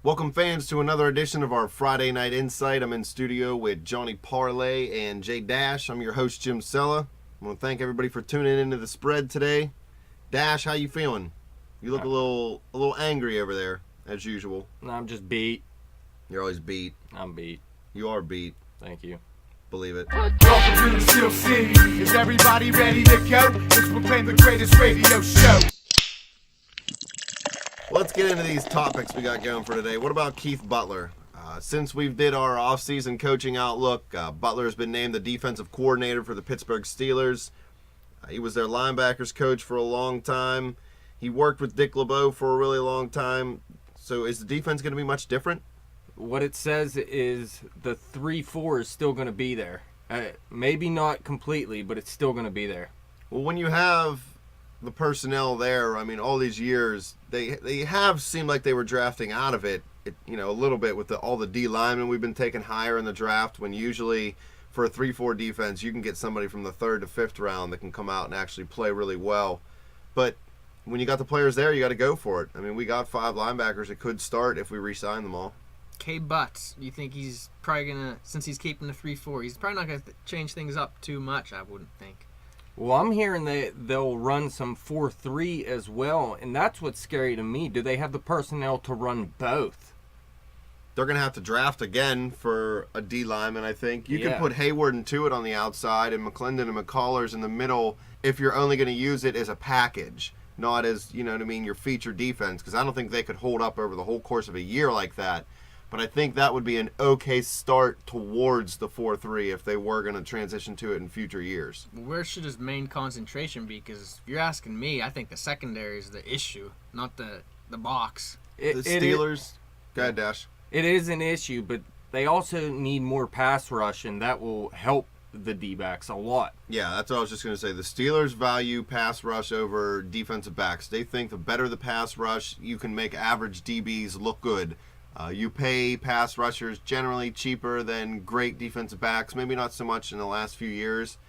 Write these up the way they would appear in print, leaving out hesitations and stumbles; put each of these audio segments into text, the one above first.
Welcome, fans, to another edition of our Friday Night Insight. I'm in studio with Johnny Parlay and JDash. I'm your host, Jim Sella. I want to thank everybody for tuning into the spread today. Dash, how you feeling? You look a little angry over there, as usual. No, I'm just beat. You're always beat. I'm beat. You are beat. Thank you. Believe it. Welcome to the Steel City. Is everybody ready to go? This will play the greatest radio show. Let's get into these topics we got going for today. What about Keith Butler? Since we did our off-season coaching outlook, Butler has been named the defensive coordinator for the Pittsburgh Steelers. He was their linebackers coach for a long time. He worked with Dick LeBeau for a really long time. So is the defense going to be much different? What it says is the 3-4 is still going to be there. Maybe not completely, but it's still going to be there. Well, when you have the personnel there, I mean, all these years, they have seemed like they were drafting out of it, a little bit with all the D linemen we've been taking higher in the draft, when usually for a 3-4 defense, you can get somebody from the 3rd to 5th round that can come out and actually play really well. But when you got the players there, you got to go for it. I mean, we got 5 linebackers that could start if we re-sign them all. K. Butts, you think he's probably going to, since he's keeping the 3-4, he's probably not going to change things up too much, I wouldn't think. Well, I'm hearing they'll run some 4-3 as well, and that's what's scary to me. Do they have the personnel to run both? They're going to have to draft again for a D lineman, I think. You can Yeah. put Hayward and Tuitt on the outside and McClendon and McCullers in the middle if you're only going to use it as a package, not as, your feature defense, because I don't think they could hold up over the whole course of a year like that. But I think that would be an okay start towards the 4-3 if they were going to transition to it in future years. Well, where should his main concentration be? Because if you're asking me, I think the secondary is the issue, not the box. The Steelers, go ahead, Dash. It is an issue, but they also need more pass rush, and that will help the D-backs a lot. Yeah, that's what I was just going to say. The Steelers value pass rush over defensive backs. They think the better the pass rush, you can make average DBs look good. You pay pass rushers generally cheaper than great defensive backs. Maybe not so much in the last few years.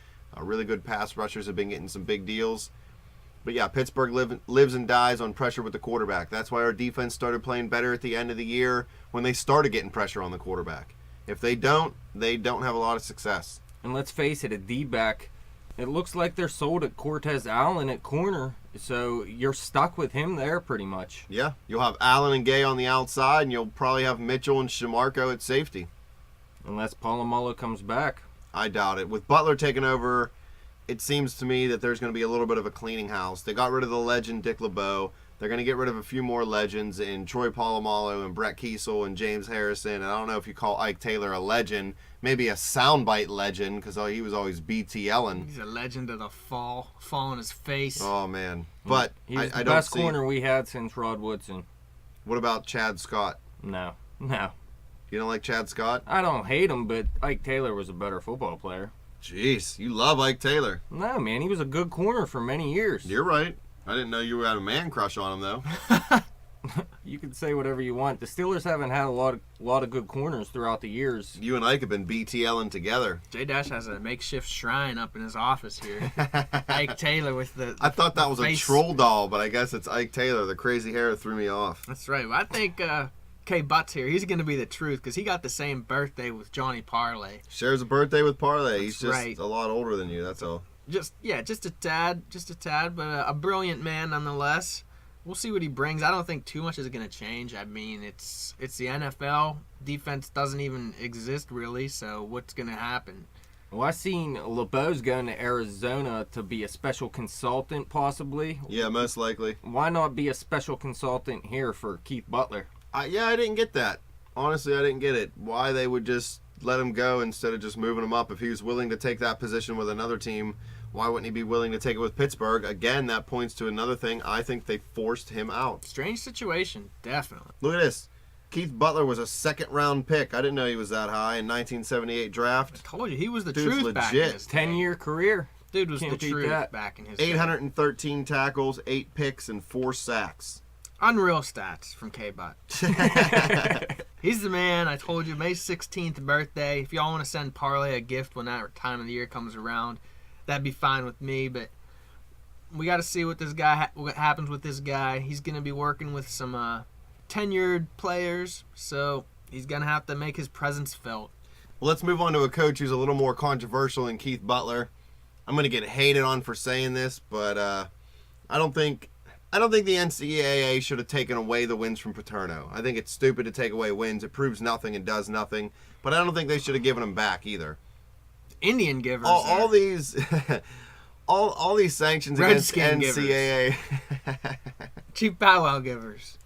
Really good pass rushers have been getting some big deals. But yeah, Pittsburgh lives and dies on pressure with the quarterback. That's why our defense started playing better at the end of the year when they started getting pressure on the quarterback. If they don't have a lot of success. And let's face it, a D-back, it looks like they're sold at Cortez Allen at corner, so you're stuck with him there pretty much. Yeah, you'll have Allen and Gay on the outside, and you'll probably have Mitchell and Shamarko at safety. Unless Polamalu comes back. I doubt it. With Butler taking over, it seems to me that there's going to be a little bit of a cleaning house. They got rid of the legend Dick LeBeau. They're going to get rid of a few more legends in Troy Polamalu and Brett Kiesel and James Harrison. And I don't know if you call Ike Taylor a legend. Maybe a soundbite legend because he was always BTLing. He's a legend of the fall on his face. Oh, man. But He was I the don't best see... corner we had since Rod Woodson. What about Chad Scott? No. You don't like Chad Scott? I don't hate him, but Ike Taylor was a better football player. Jeez, you love Ike Taylor. No, man, he was a good corner for many years. You're right. I didn't know you had a man crush on him, though. You can say whatever you want. The Steelers haven't had a lot of good corners throughout the years. You and Ike have been BTLing together. JDash has a makeshift shrine up in his office here. Ike Taylor with the I thought that was face. a troll doll, but I guess it's Ike Taylor. The crazy hair threw me off. That's right. Well, I think K. Butts here, he's going to be the truth because he got the same birthday with Johnny Parlay. Shares a birthday with Parlay. He's just right. a lot older than you, that's all. Just a tad, but a brilliant man nonetheless. We'll see what he brings. I don't think too much is going to change. I mean, it's the NFL. Defense doesn't even exist really, so what's going to happen? Well, I seen LeBeau's going to Arizona to be a special consultant, possibly. Yeah, most likely. Why not be a special consultant here for Keith Butler? I didn't get that. Honestly, I didn't get it. Why they would just let him go instead of just moving him up. If he was willing to take that position with another team, why wouldn't he be willing to take it with Pittsburgh? Again, that points to another thing. I think they forced him out. Strange situation, definitely. Look at this. Keith Butler was a second-round pick. I didn't know he was that high in 1978 draft. I told you, he was the Dude's truth back in legit. his day. 10-year career. Dude was Can't the beat truth that. back in his day. 813 tackles, 8 picks, and 4 sacks. Unreal stats from K-Butt. He's the man. I told you, May 16th birthday. If y'all want to send Parlay a gift when that time of the year comes around, that'd be fine with me. But we got to see what this guy, what happens with this guy. He's going to be working with some tenured players, so he's going to have to make his presence felt. Well, let's move on to a coach who's a little more controversial than Keith Butler. I'm going to get hated on for saying this, but I don't think the NCAA should have taken away the wins from Paterno. I think it's stupid to take away wins. It proves nothing and does nothing. But I don't think they should have given them back either. Indian givers. All these all these sanctions Redskin against NCAA. Chief powwow givers.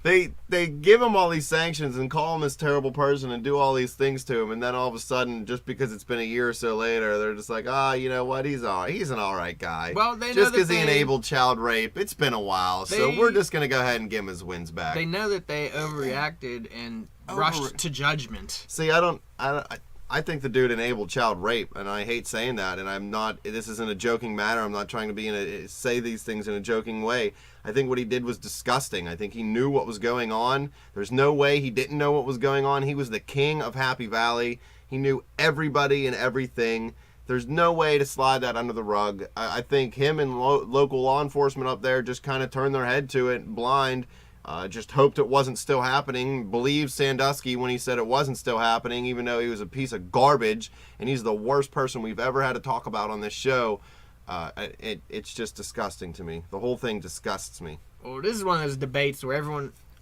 They give him all these sanctions and call him this terrible person and do all these things to him, and then all of a sudden, just because it's been a year or so later, they're just like, you know what, he's an all right guy. Well, they know just that because he enabled child rape, it's been a while, so we're just gonna go ahead and give him his wins back. They know that they overreacted and rushed to judgment. See, I think the dude enabled child rape, and I hate saying that, and I'm not. This isn't a joking matter. I'm not trying to say these things in a joking way. I think what he did was disgusting. I think he knew what was going on. There's no way he didn't know what was going on. He was the king of Happy Valley. He knew everybody and everything. There's no way to slide that under the rug. I think him and local law enforcement up there just kind of turned their head to it, blind. Just hoped it wasn't still happening. Believed Sandusky when he said it wasn't still happening, even though he was a piece of garbage, and he's the worst person we've ever had to talk about on this show. It's just disgusting to me. The whole thing disgusts me. Well, this is one of those debates where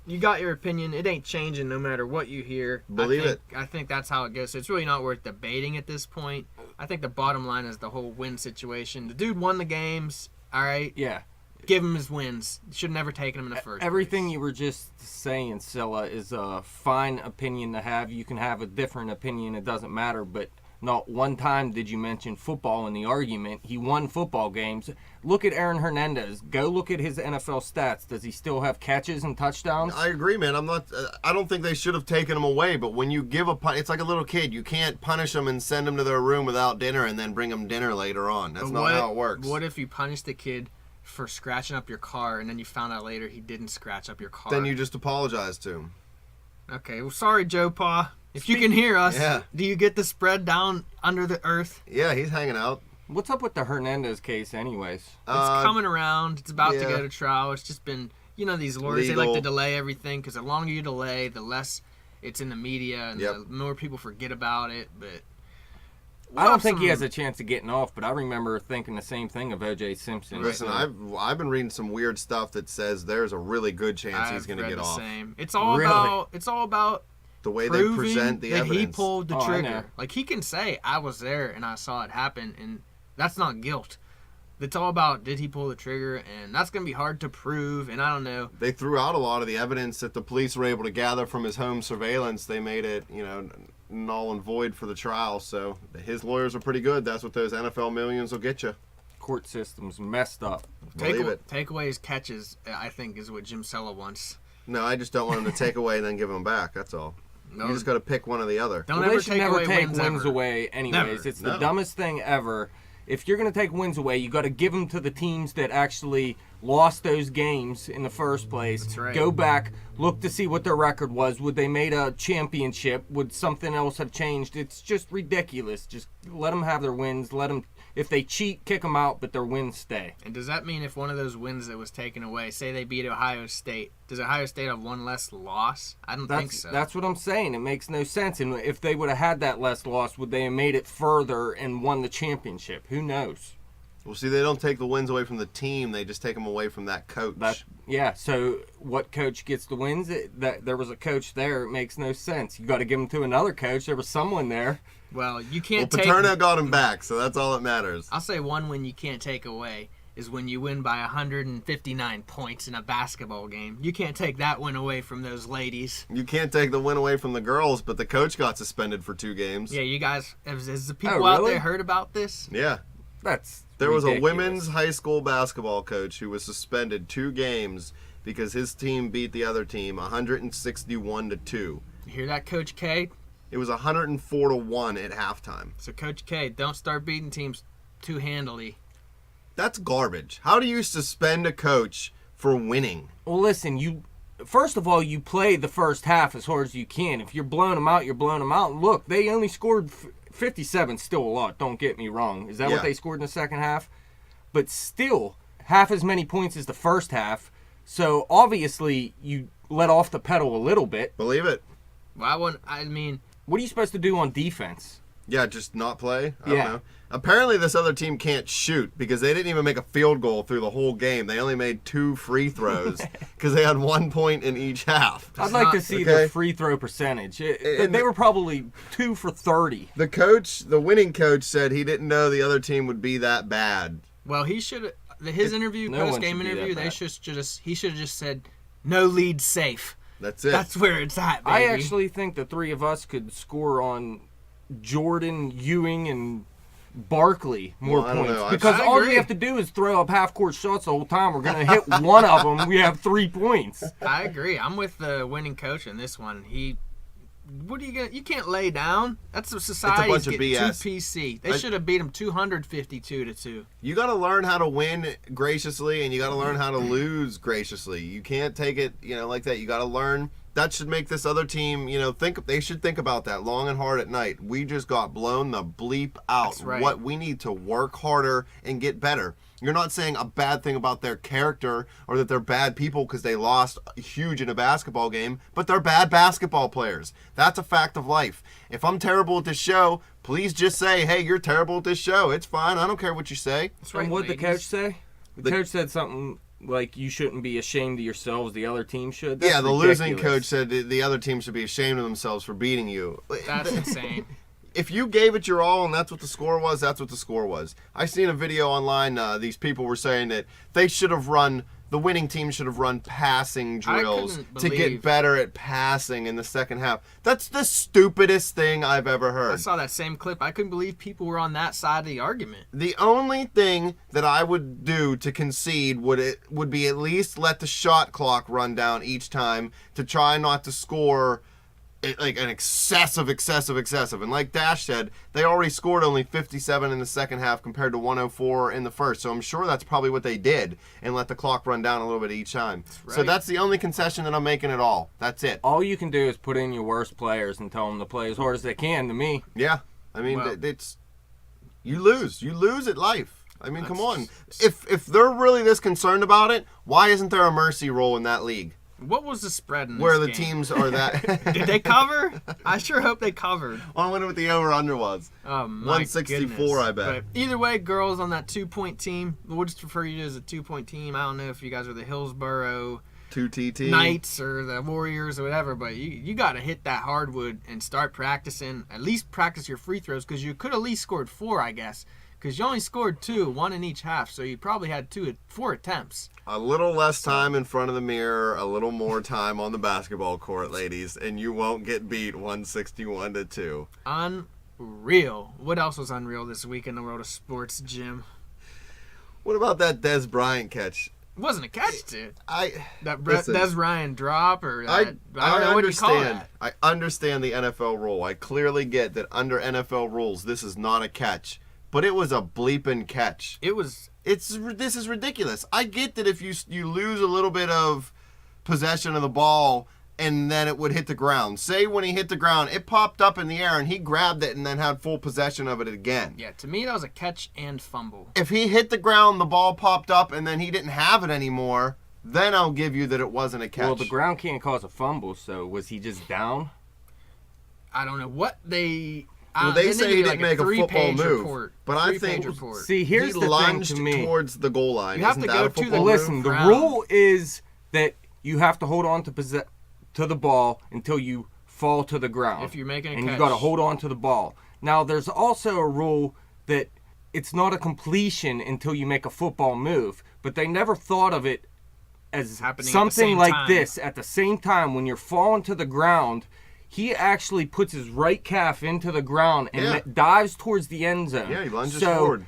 you got your opinion. It ain't changing no matter what you hear. Believe it. I think that's how it goes. So it's really not worth debating at this point. I think the bottom line is the whole win situation. The dude won the games. All right. Yeah. Give him his wins. Should have never taken him in the first Everything place. you were just saying, Scylla, is a fine opinion to have. You can have a different opinion. It doesn't matter. But not one time did you mention football in the argument. He won football games. Look at Aaron Hernandez. Go look at his NFL stats. Does he still have catches and touchdowns? I agree, man. I don't think they should have taken him away. But when you give it's like a little kid. You can't punish them and send them to their room without dinner and then bring them dinner later on. That's not how it works. What if you punish the kid for scratching up your car, and then you found out later he didn't scratch up your car? Then you just apologize to him. Okay, well, sorry, Joe Pa. If you can hear us, Yeah. Do you get the spread down under the earth? Yeah, he's hanging out. What's up with the Hernandez case anyways? It's coming around. It's about to yeah. go to trial. It's just been, these lawyers, they Legal. like to delay everything because the longer you delay, the less it's in the media and Yep. the more people forget about it. But I don't think he has a chance of getting off, but I remember thinking the same thing of O.J. Simpson. Listen, I've been reading some weird stuff that says there's a really good chance he's going to get off. Same. It's all Really? about The way they proving present the that evidence. he pulled the Oh, I know. trigger. Like, he can say, I was there and I saw it happen, and that's not guilt. It's all about, did he pull the trigger, and that's going to be hard to prove, and I don't know. They threw out a lot of the evidence that the police were able to gather from his home surveillance. They made it, null and void for the trial. So his lawyers are pretty good. That's what those NFL millions will get you. Court system's messed up. Believe it. Take away his catches, I think, is what Jim Sella wants. No, I just don't want him to take away and then give them back. That's all. No, You just got to pick one or the other. don't Well, ever they should take never away take wins wins ever. away anyways. Never. It's the No. dumbest thing ever. If you're going to take wins away, you got to give them to the teams that actually lost those games in the first place. That's right. Go back, look to see what their record was. Would they made a championship? Would something else have changed? It's just ridiculous. Just let them have their wins. Let them, if they cheat, kick them out, but their wins stay. And does that mean if one of those wins that was taken away, say they beat Ohio State, does Ohio State have one less loss? I don't think so. That's what I'm saying. It makes no sense. And if they would have had that less loss, would they have made it further and won the championship? Who knows? Well, see, they don't take the wins away from the team. They just take them away from that coach. Yeah, so what coach gets the wins? There was a coach there. It makes no sense. You got to give them to another coach. There was someone there. Well, you well, can't take... Paterno got him back, so that's all that matters. I'll say one win you can't take away is when you win by 159 points in a basketball game. You can't take that win away from those ladies. You can't take the win away from the girls, but the coach got suspended for 2 games. Yeah, you guys, has the people Oh, out really? there heard about this? Yeah. That's There was a ridiculous. women's high school basketball coach who was suspended 2 games because his team beat the other team 161-2. You hear that, Coach K? It was 104-1 at halftime. So, Coach K, don't start beating teams too handily. That's garbage. How do you suspend a coach for winning? Well, listen, first of all, you play the first half as hard as you can. If you're blowing them out, you're blowing them out. Look, they only scored 57, still a lot, don't get me wrong. Is that Yeah. what they scored in the second half? But still, half as many points as the first half. So, obviously, you let off the pedal a little bit. Believe it. Well, I mean, What are you supposed to do on defense? Yeah, just not play. I Yeah. don't know. Apparently, this other team can't shoot because they didn't even make a field goal through the whole game. They only made 2 free throws because they had 1 point in each half. I'd like to see okay. their free throw percentage. They were probably 2 for 30. The winning coach, said he didn't know the other team would be that bad. well, he should his interview, No one post game should be that interview. They bad. he should have just said no lead safe. That's it. That's where it's at, baby. I actually think the three of us could score on Jordan, Ewing, and Barkley more Well, I don't points. know. Because I all agree. we have to do is throw up half-court shots the whole time. We're going to hit one of them. We have 3 points. I agree. I'm with the winning coach in this one. What are you gonna? You can't lay down. That's what society's bunch of getting BS. too PC. They should have beat him 252-2. You got to learn how to win graciously, and you got to learn how to lose graciously. You can't take it, like that. You got to learn. That should make this other team, think. They should think about that long and hard at night. We just got blown the bleep out. That's right. What we need to work harder and get better. You're not saying a bad thing about their character or that they're bad people because they lost huge in a basketball game, but they're bad basketball players. That's a fact of life. If I'm terrible at this show, please just say, hey, you're terrible at this show. It's fine. I don't care what you say. That's And what did the ladies. coach say? The coach said something like, you shouldn't be ashamed of yourselves. The other team should. Yeah, That's the losing ridiculous. coach said the other team should be ashamed of themselves for beating you. That's insane. If you gave it your all and that's what the score was, that's what the score was. I seen a video online. These people were saying that the winning team should have run passing drills couldn't to get believe- better at passing in the second half. That's the stupidest thing I've ever I heard. saw that same clip. I couldn't believe people were on that side of the argument. The only thing that I would do to concede would be at least let the shot clock run down each time to try not to score like an excessive. And like Dash said, they already scored only 57 in the second half compared to 104 in the first. So I'm sure that's probably what they did and let the clock run down a little bit each time. So right. that's the only concession that I'm making at all. That's it. All you can do is put in your worst players and tell them to play as hard as they can, to me. Yeah. I mean, Well- it's you lose. You lose at life. I mean, come on. If they're really this concerned about it, why isn't there a mercy rule in that league What was the spread in this where the game? teams are that? Did they cover? I sure hope they covered. I wonder what the over/under was. Oh, my 164, goodness. I bet. But either way, girls on that 2-point team, we'll just refer you to as a 2-point team. I don't know if you guys are the Hillsborough 2TT. Knights or the Warriors or whatever, but you got to hit that hardwood and start practicing. At least practice your free throws because you could at least scored 4, I guess. Because you only scored 2, 1 in each half, so you probably had 4 attempts. A little less time in front of the mirror, a little more time on the basketball court, ladies, and you won't get beat 161-2. Unreal. What else was unreal this week in the world of sports, Jim? What about that Des Bryant catch? It wasn't a catch, dude. That Listen, Des Ryan drop or I that, I don't know what you call understand. that. I understand the NFL rule. I clearly get that under NFL rules, this is not a catch, but it was a bleeping catch. It was This is ridiculous. I get that if you lose a little bit of possession of the ball and then it would hit the ground. Say when he hit the ground, it popped up in the air and he grabbed it and then had full possession of it again. yeah. To me, that was a catch and fumble. If he hit the ground, the ball popped up and then he didn't have it anymore, then I'll give you that it wasn't a catch. Well, the ground can't cause a fumble, so was he just down? I don't know what they. Well, they didn't say give he me, didn't like, make a football three-page move, report. but I Three-page think- report. See, here's he the thing lunged to me. towards the goal line. You have Isn't to that go a to the football Listen, move? the ground. rule is that you have to hold on to the ball until you fall to the ground. If you're making a and catch. you got to hold on to the ball. Now, there's also a rule that it's not a completion until you make a football move, but they never thought of it as happening at the something same like time. this at the same time. When you're falling to the ground, he actually puts his right calf into the ground and Yeah. dives towards the end zone. Yeah, he lunges So, forward.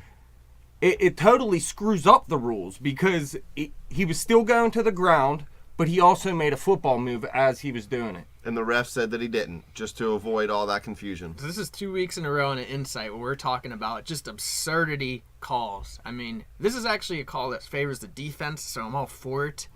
it totally screws up the rules because he was still going to the ground, but he also made a football move as he was doing it. And the ref said that he didn't, just to avoid all that confusion. So this is 2 weeks in a row in an insight where we're talking about just absurdity calls. I mean, this is actually a call that favors the defense, so I'm all for it.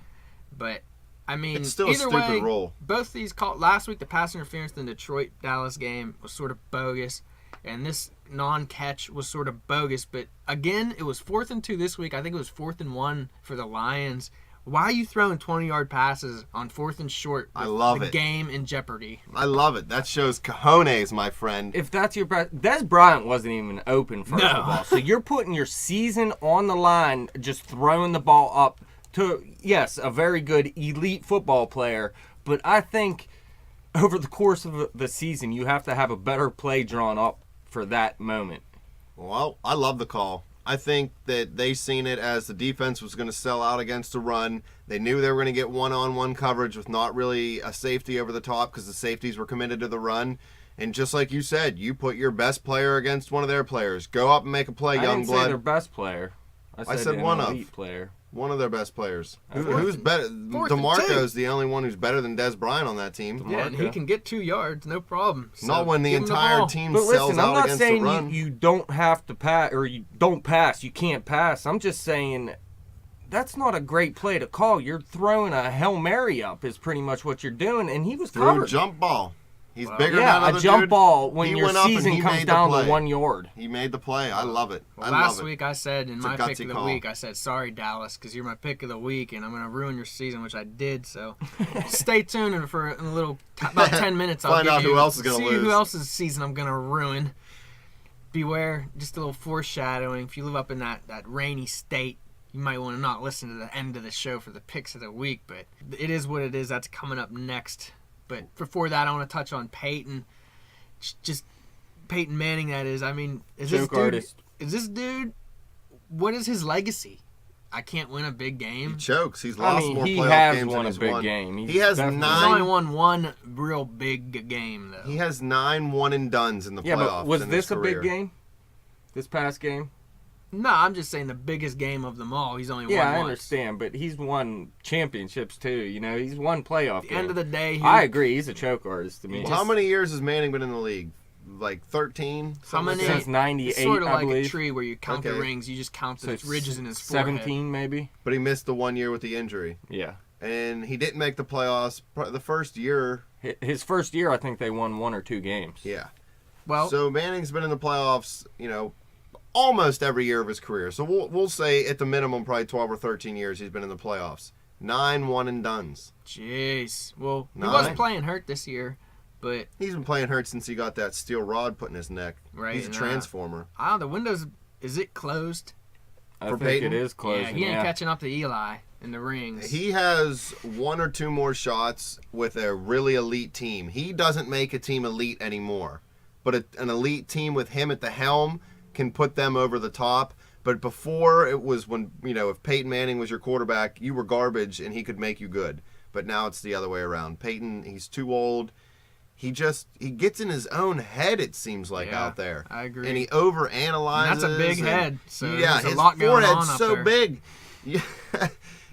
But I mean, It's still a either stupid way, rule. both these calls last week, the pass interference in the Detroit-Dallas game was sort of bogus, and this non-catch was sort of bogus. But again, it was 4th and 2 this week. I think it was 4th and 1 for the Lions. Why are you throwing 20-yard passes on 4th and short? I love the it. game in jeopardy. I love it. That shows cojones, my friend. If that's your best, Des Bryant wasn't even open first No. of all. So you're putting your season on the line, just throwing the ball up to, yes, a very good elite football player. But I think over the course of the season, you have to have a better play drawn up for that moment. Well, I love the call. I think that they seen it as the defense was going to sell out against the run. They knew they were going to get one-on-one coverage with not really a safety over the top because the safeties were committed to the run. And just like you said, you put your best player against one of their players. Go up and make a play, I young didn't say blood. their best player. I said said one of. elite player. One of their best players. Fourth Who's and- better? fourth and DeMarco's the only one who's better than Des Bryant on that team. Yeah, and he Marco. can get 2 yards, no problem. So Not when the give him entire ball. team But sells listen, I'm out not against the saying run. you don't have to pass or you don't pass. You can't pass. I'm just saying that's not a great play to call. You're throwing a Hail Mary up is pretty much what you're doing, and he was Threw a covered. jump ball. He's Wow. bigger than Yeah, that a other jump dude. ball when He your went up and season he comes made the down to play. 1 yard. He made the play. I love it. I Last love it. week I said in It's a my pick gutsy of the call. week, I said, sorry, Dallas, because you're my pick of the week, and I'm going to ruin your season, which I did. So stay tuned, and for a little, about 10 minutes, I'll Find give out you, who else is gonna see lose. who else's season I'm going to ruin. Beware, just a little foreshadowing. If you live up in that rainy state, you might want to not listen to the end of the show for the picks of the week, but it is what it is. That's coming up next. But before that, I want to touch on Peyton. Just Peyton Manning, that is. I mean, is this Joke dude? artist. Is this dude? What is his legacy? I can't win a big He game. chokes. He's I lost mean, more he playoff has games than won a he's big won. game. He has definitely- He's nine- only won one real big game though. He has 9 one-and-dones in the Yeah, playoffs. but was in his this a big career. game? This past game? No, I'm just saying the biggest game of them all. He's only Yeah, won I once. understand, but he's won championships too. You know, he's won playoff At the games. end of the day, I agree. He's a choke artist to me. Well, how many years has Manning been in the league? Like 13? How many? Since It's 98, sort of I like believe. a tree where you count the Okay. rings. You just count So the ridges in his forehead. 17 maybe. But he missed the 1 year with the injury. Yeah. And he didn't make the playoffs the first year. His first year, I think they won 1 or 2 games. Yeah. Well, So Manning's been in the playoffs, almost every year of his career. So we'll say at the minimum probably 12 or 13 years he's been in the playoffs. 9 one-and-dones. jeez. Well, he Nine. wasn't playing hurt this year, but He's been playing hurt since he got that steel rod put in his neck. Right, He's a and, transformer. the windows, is it closed? I For think Peyton? it is closing. Yeah, he ain't catching up to Eli in the rings. He has 1 or 2 more shots with a really elite team. He doesn't make a team elite anymore. But an elite team with him at the helm can put them over the top. But before, it was when, if Peyton Manning was your quarterback, you were garbage and he could make you good. But now it's the other way around. Peyton, he's too old. He gets in his own head, it seems like, Yeah, out there. I agree. And he overanalyzes. And that's a big and- head, so yeah, there's a his lot going forehead's on up so there. big.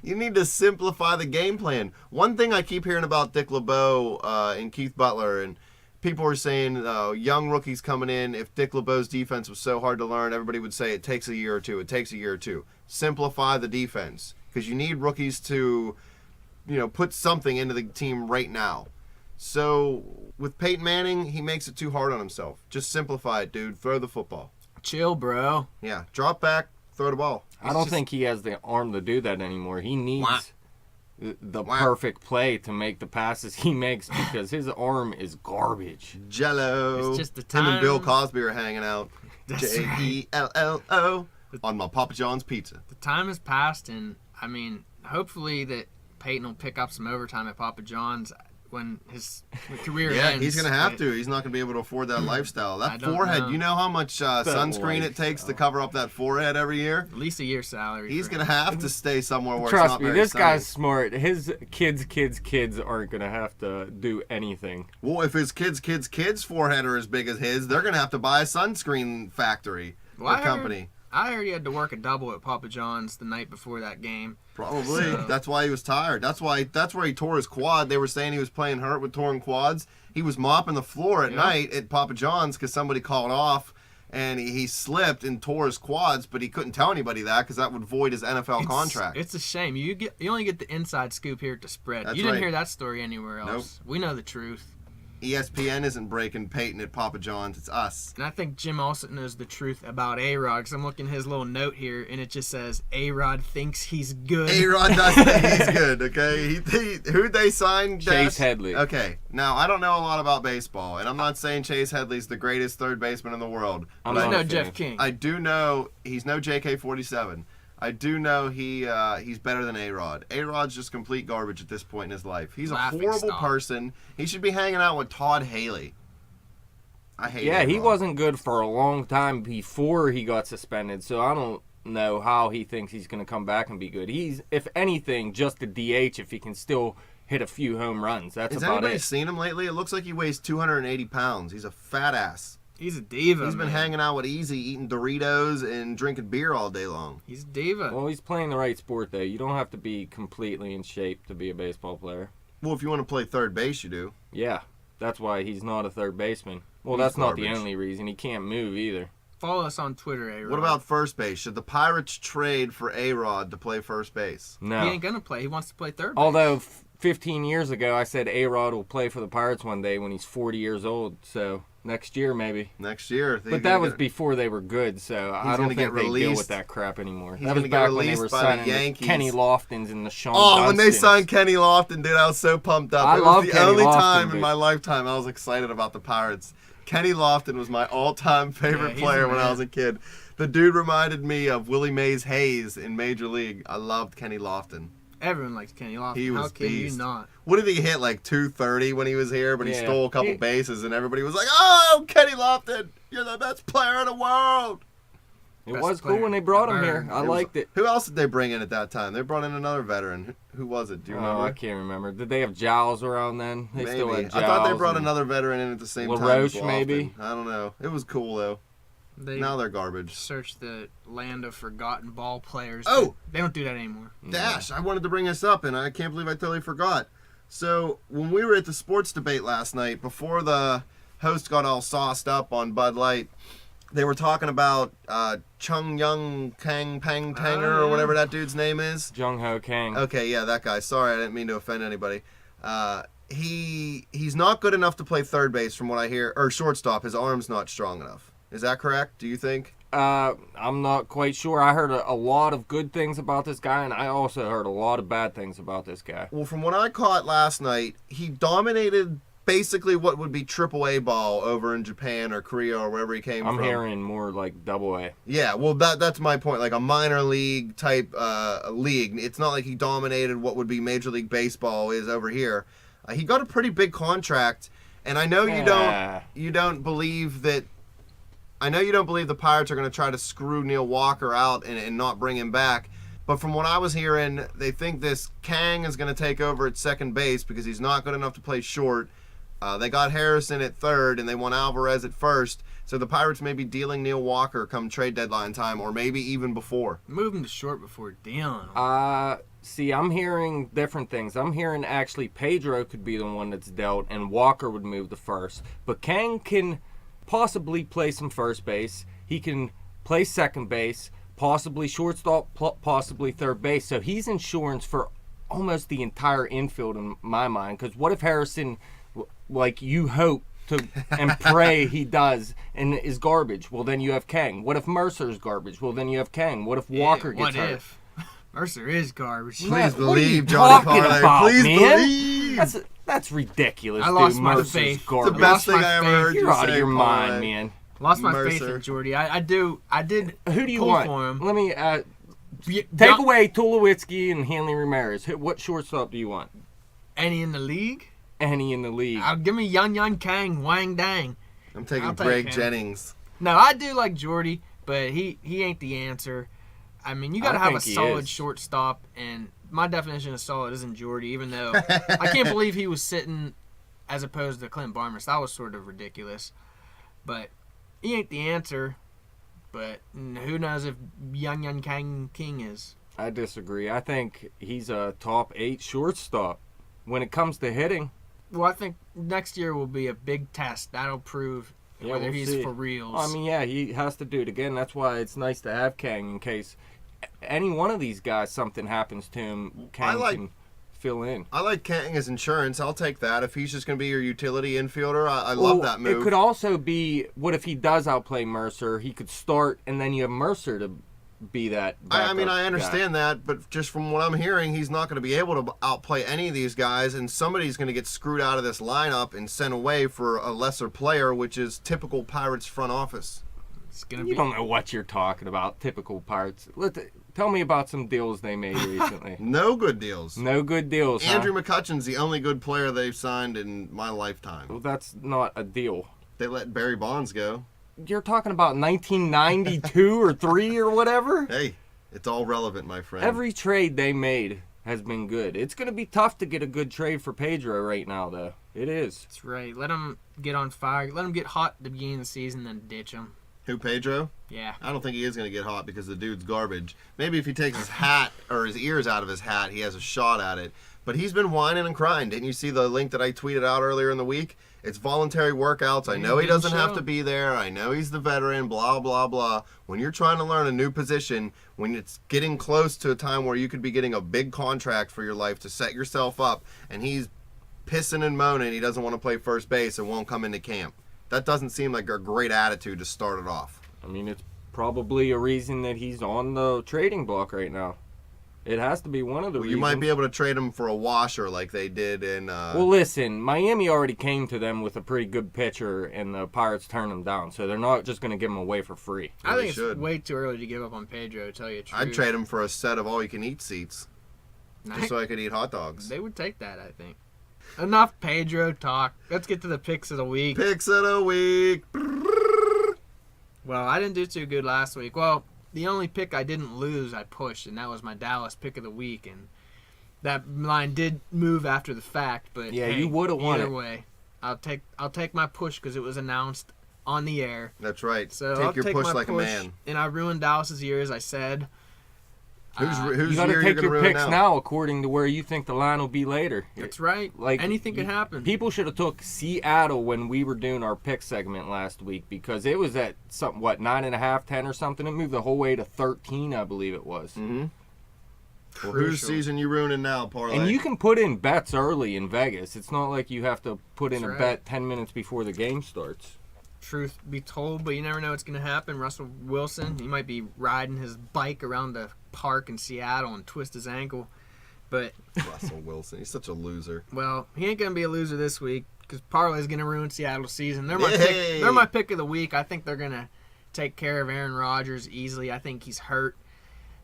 You need to simplify the game plan. One thing I keep hearing about Dick LeBeau and Keith Butler, and people are saying young rookies coming in, if Dick LeBeau's defense was so hard to learn, everybody would say it takes a year or two. It takes a year or two. Simplify the defense because you need rookies to, put something into the team right now. So with Peyton Manning, he makes it too hard on himself. Just simplify it, dude. Throw the football. Chill, bro. Yeah, drop back, throw the ball. I don't think he has the arm to do that anymore. He needs Wah. the Wah. perfect play to make the passes he makes because his arm is garbage. Jello. It's just the Him and Bill time. Cosby are hanging out. That's right. Jello on my Papa John's pizza. The time has passed, and I mean, hopefully that Peyton will pick up some overtime at Papa John's when his career Yeah, ends. he's gonna have but to. He's not gonna be able to afford that lifestyle. I That don't forehead. know. You know how much sunscreen it takes to cover up that forehead every year. At least a year's salary. He's for gonna him. have to stay somewhere where it's Trust not me, very this sunny. guy's smart. His kids aren't going to have to do anything. Well, if his kids' forehead are as big as his, they're gonna have to buy a sunscreen factory Well, or I heard- company. I heard he had to work a double at Papa John's the night before that game. Probably. So- That's why he was tired. That's where he tore his quad. They were saying he was playing hurt with torn quads. He was mopping the floor at Yeah. night at Papa John's because somebody called off, and he slipped and tore his quads, but he couldn't tell anybody that because that would void his NFL contract. It's a shame. You only get the inside scoop here at the spread. That's You didn't right. hear that story anywhere else. We know the truth. ESPN isn't breaking Peyton at Papa John's. It's us. And I think Jim also knows the truth about A-Rod, because I'm looking at his little note here, and it just says, A-Rod thinks he's good. A-Rod does think he's good, okay? Who'd they sign? Chase Headley. Okay. Now, I don't know a lot about baseball, and I'm not saying Chase Headley's the greatest third baseman in the world. I'm He's not no a fan. Jeff King. I do know he's no JK-47. I do know he's better than A-Rod. A-Rod's just complete garbage at this point in his life. He's a Laughing horrible stock. person. He should be hanging out with Todd Haley. I hate Yeah, he A-Rod. wasn't good for a long time before he got suspended, so I don't know how he thinks he's going to come back and be good. He's, if anything, just a DH if he can still hit a few home runs. That's Has about anybody it. seen him lately? It looks like he weighs 280 pounds. He's a fat ass. He's a diva, He's been man. hanging out with Easy, eating Doritos and drinking beer all day long. He's a diva. Well, he's playing the right sport, though. You don't have to be completely in shape to be a baseball player. Well, if you want to play third base, you do. Yeah, that's why he's not a third baseman. Well, He's that's not the garbage. only reason. He can't move either. Follow us on Twitter, A-Rod. What about first base? Should the Pirates trade for A-Rod to play first base? No. He ain't going to play. He wants to play third base. Although 15 years ago, I said A-Rod will play for the Pirates one day when he's 40 years old. So next year, maybe. Next year. But that was before they were good, so I He's don't gonna get think they deal released. with that crap anymore. He's That was gonna get back when they released were by the signing the Yankees. Kenny Loftons and the Sean Oh, when they Dunstons. signed Kenny Lofton, dude, I was so pumped up. I It love was the Kenny only Lofton, time in dude. my lifetime I was excited about the Pirates. Kenny Lofton was my all-time favorite he's player the when I man. was a kid. The dude reminded me of Willie Mays Hayes in Major League. I loved Kenny Lofton. Everyone likes Kenny Lofton. He How was can beast. you not? What did he hit, like 230 when he was here? But he Yeah. stole a couple He- bases, and everybody was like, "Oh, Kenny Lofton, you're the best player in the world." It Best was cool player. when they brought him Bird. here. I It was- liked it. Who else did they bring in at that time? They brought in another veteran. Who was it? Do you Oh, remember? I can't remember. Did they have Giles around then? They still Maybe. had Giles. I thought they brought and- another veteran in at the same time. LaRoche, as Lofton. maybe? I don't know. It was cool though. They Now they're garbage. search the land of forgotten ball players. Oh! They don't do that anymore. Dash, I wanted to bring this up, and I can't believe I totally forgot. So when we were at the sports debate last night, before the host got all sauced up on Bud Light, they were talking about Chung Young Kang Pang Tanger or whatever that dude's name is. Jung Ho Kang. Okay, yeah, that guy. Sorry, I didn't mean to offend anybody. He's not good enough to play third base, from what I hear, or shortstop. His arm's not strong enough. Is that correct? Do you think? I'm not quite sure. I heard a lot of good things about this guy, and I also heard a lot of bad things about this guy. Well, from what I caught last night, he dominated basically what would be AAA ball over in Japan or Korea or wherever he came I'm from. hearing more like Double-A. Yeah, well, that's my point. Like a minor league type league. It's not like he dominated what would be Major League Baseball is over here. He got a pretty big contract, and I know you don't believe that. I know you don't believe the Pirates are going to try to screw Neil Walker out and not bring him back. But from what I was hearing, they think this Kang is going to take over at second base because he's not good enough to play short. They got Harrison at third, and they want Alvarez at first. So the Pirates may be dealing Neil Walker come trade deadline time, or maybe even before. Move him to short before dealing. See, I'm hearing different things. I'm hearing actually Pedro could be the one that's dealt, and Walker would move to first. But Kang can possibly play some first base. He can play second base, possibly shortstop, possibly third base. So he's insurance for almost the entire infield in my mind. Because what if Harrison, like you hope to and pray he does, and is garbage? Well, then you have Kang. What if Mercer's garbage? Well, then you have Kang. What if Walker Yeah, gets what hurt? if? Mercer is garbage. Please What are you believe, Johnny talking Parlay. about, Please man? believe. That's ridiculous. I lost dude. my Mercer's faith. It's garbage. The best lost thing my I ever faith. heard you You're out say, of your Parlay. mind, man. Lost my faith Mercer. in Jordy. I did. Who do you pull want? for him. Let me Take take away Tulowitzki and Hanley Ramirez. What shortstop do you want? any in the league. Any in the league? Give me Yun Kang, Wang Dang. I'm taking I'll take Greg him. Jennings. No, I do like Jordy, but he ain't the answer. I mean, you got to I have a think he solid is. shortstop, and my definition of solid isn't Jordy, even though I can't believe he was sitting as opposed to Clint Barnes. That was sort of ridiculous. But he ain't the answer. But who knows if Yun Kang King is. I disagree. I think he's a top 8 shortstop. When it comes to hitting, Well, I think next year will be a big test. That'll prove Yeah, whether we'll he's see. for reals. I mean, yeah, he has to do it again. That's why it's nice to have Kang in case any one of these guys something happens to him. Kang like- can fill in. I like Kang as insurance. I'll take that. If he's just going to be your utility infielder, I love that move. It could also be, what if he does outplay Mercer? He could start, and then you have Mercer to be that I mean, backup I understand guy. that, but just from what I'm hearing, he's not going to be able to outplay any of these guys, and somebody's going to get screwed out of this lineup and sent away for a lesser player, which is typical Pirates front office. It's gonna You be. don't know what you're talking about, typical Pirates. Tell me about some deals they made recently. No good deals. No good deals, Andrew huh? McCutcheon's the only good player they've signed in my lifetime. Well, that's not a deal. They let Barry Bonds go. You're talking about 1992 or 3 or whatever? Hey, it's all relevant, my friend. Every trade they made has been good. It's going to be tough to get a good trade for Pedro right now, though. It is. That's right. Let him get on fire. Let him get hot at the beginning of the season, then ditch him. Who, Pedro? Yeah. I don't think he is going to get hot because the dude's garbage. Maybe if he takes his hat or his ears out of his hat, he has a shot at it. But he's been whining and crying. Didn't you see the link that I tweeted out earlier in the week? It's voluntary workouts. I know he doesn't have to be there. I know he's the veteran, blah, blah, blah. When you're trying to learn a new position, when it's getting close to a time where you could be getting a big contract for your life to set yourself up, and he's pissing and moaning he doesn't want to play first base and won't come into camp. That doesn't seem like a great attitude to start it off. I mean, it's probably a reason that he's on the trading block right now. It has to be one of the Well, reasons. you might be able to trade him for a washer like they did in... Well, listen, Miami already came to them with a pretty good pitcher, and the Pirates turned him down, so they're not just going to give him away for free. I think should. it's way too early to give up on Pedro, to tell you the truth. I'd trade him for a set of all-you-can-eat seats just so I could eat hot dogs. They would take that, I think. Enough Pedro talk. Let's get to the picks of the week. Picks of the week. Well, I didn't do too good last week. Well, the only pick I didn't lose, I pushed, and that was my Dallas pick of the week. And that line did move after the fact, but Yeah, hey, you would've won either it. way, I'll take my push because it was announced on the air. That's right. So Take I'll your take push my like push, a man. And I ruined Dallas's year, as I said. Who's You got year to take you're your gonna ruin picks now according to where you think the line will be later. That's right. Like Anything could happen. People should have took Seattle when we were doing our pick segment last week because it was at something 9.5, 10 or something. It moved the whole way to 13, I believe it was. Mm-hmm. Well, whose Crucial. season you ruining now, Parlay? And you can put in bets early in Vegas. It's not like you have to put in That's a right. bet 10 minutes before the game starts. Truth be told, but you never know what's going to happen. Russell Wilson, he might be riding his bike around the park in Seattle and twist his ankle. But, Russell Wilson. He's such a loser. well, he ain't going to be a loser this week because Parlay's going to ruin Seattle's season. They're Yay! they're my pick of the week. I think they're going to take care of Aaron Rodgers easily. I think he's hurt.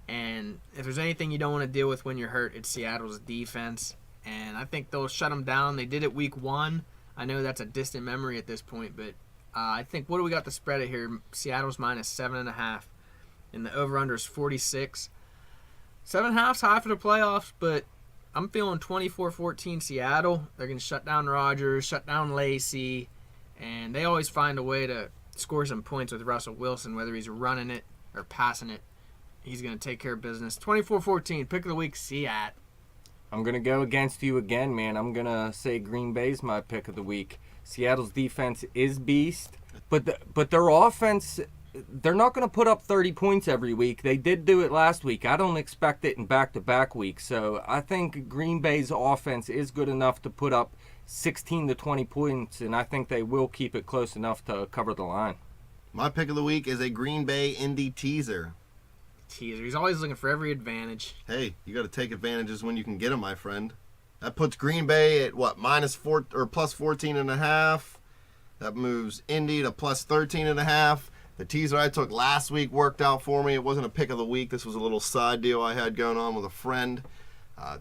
And if there's anything you don't want to deal with when you're hurt, it's Seattle's defense. And I think they'll shut him down. They did it week 1. I know that's a distant memory at this point, but I think, what do we got the spread at here? Seattle's minus 7.5. And the over-under is 46. 7.5's high for the playoffs, but I'm feeling 24-14 Seattle. They're going to shut down Rodgers, shut down Lacey, and they always find a way to score some points with Russell Wilson, whether he's running it or passing it. He's going to take care of business. 24-14, pick of the week, Seattle. I'm going to go against you again, man. I'm going to say Green Bay's my pick of the week. Seattle's defense is beast, but their offense, they're not going to put up 30 points every week. They did do it last week. I don't expect it in back-to-back weeks. So I think Green Bay's offense is good enough to put up 16 to 20 points, and I think they will keep it close enough to cover the line. My pick of the week is a Green Bay Indy teaser. Teaser. He's always looking for every advantage. Hey, you got to take advantages when you can get them, my friend. That puts Green Bay at -4 or plus 14.5. That moves Indy to plus 13.5. The teaser I took last week worked out for me. It wasn't a pick of the week. This was a little side deal I had going on with a friend.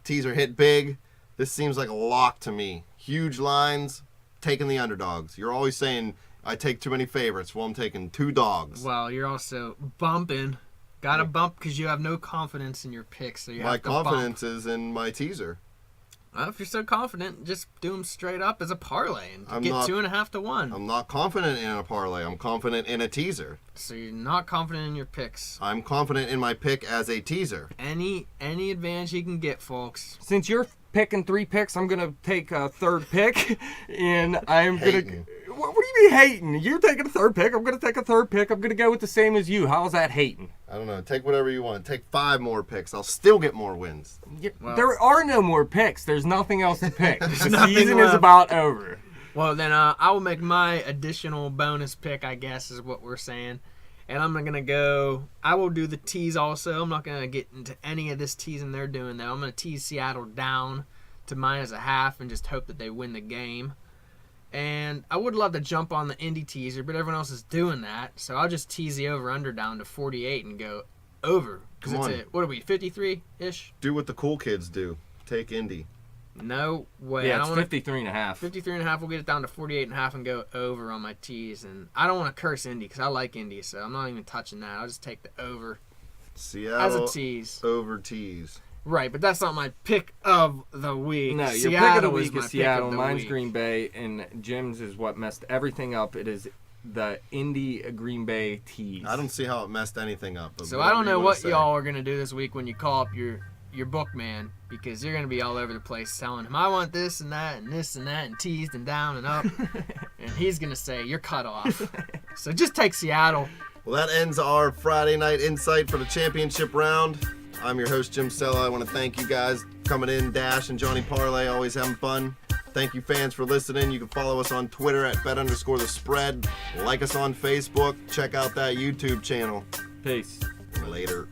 Teaser hit big. This seems like a lock to me. Huge lines, taking the underdogs. You're always saying I take too many favorites. Well, I'm taking 2 dogs. Well, you're also bumping. Got to bump because you have no confidence in your picks. So you My have to confidence bump. is in my teaser. Well, if you're so confident, just do them straight up as a parlay and I'm get not- 2.5 to 1. I'm not confident in a parlay. I'm confident in a teaser. So you're not confident in your picks. I'm confident in my pick as a teaser. Any advantage you can get, folks. Since you're picking 3 picks, I'm going to take a third pick, and I'm going to... Hating. What are you be hating? You're taking a third pick. I'm going to take a third pick. I'm going to go with the same as you. How's that hating? I don't know. Take whatever you want. Take 5 more picks. I'll still get more wins. Well, There are no more picks. There's nothing else to pick. The nothing season is left. about over. Well, then I will make my additional bonus pick, I guess, is what we're saying. And I'm going to go, I will do the tease also. I'm not going to get into any of this teasing they're doing, though. I'm going to tease Seattle down to -0.5 and just hope that they win the game. And I would love to jump on the Indy teaser, but everyone else is doing that. So I'll just tease the over-under down to 48 and go over. Because Come it's on. what are we, 53-ish? Do what the cool kids do. Take Indy. No way. Yeah, I it's don't wanna- 53.5. 53.5, we'll get it down to 48.5 and go over on my tees. And I don't want to curse Indy because I like Indy, so I'm not even touching that. I'll just take the over as Seattle a tease. over tees. Right, but that's not my pick of the week. No, your Seattle pick of the is week my is pick Seattle. of the Mine's week. Green Bay, and Jim's is what messed everything up. It is the Indy Green Bay tease. I don't see how it messed anything up. But So I don't whatever you know wanna what say. y'all are going to do this week when you call up your bookman, because you're going to be all over the place telling him, I want this and that and teased and down and up. And he's going to say, you're cut off. So just take Seattle. Well, that ends our Friday night insight for the championship round. I'm your host, Jim Sella. I want to thank you guys coming in, Dash and Johnny Parlay, always having fun. Thank you, fans, for listening. You can follow us on Twitter at bet_the_spread. Like us on Facebook. Check out that YouTube channel. Peace. Later.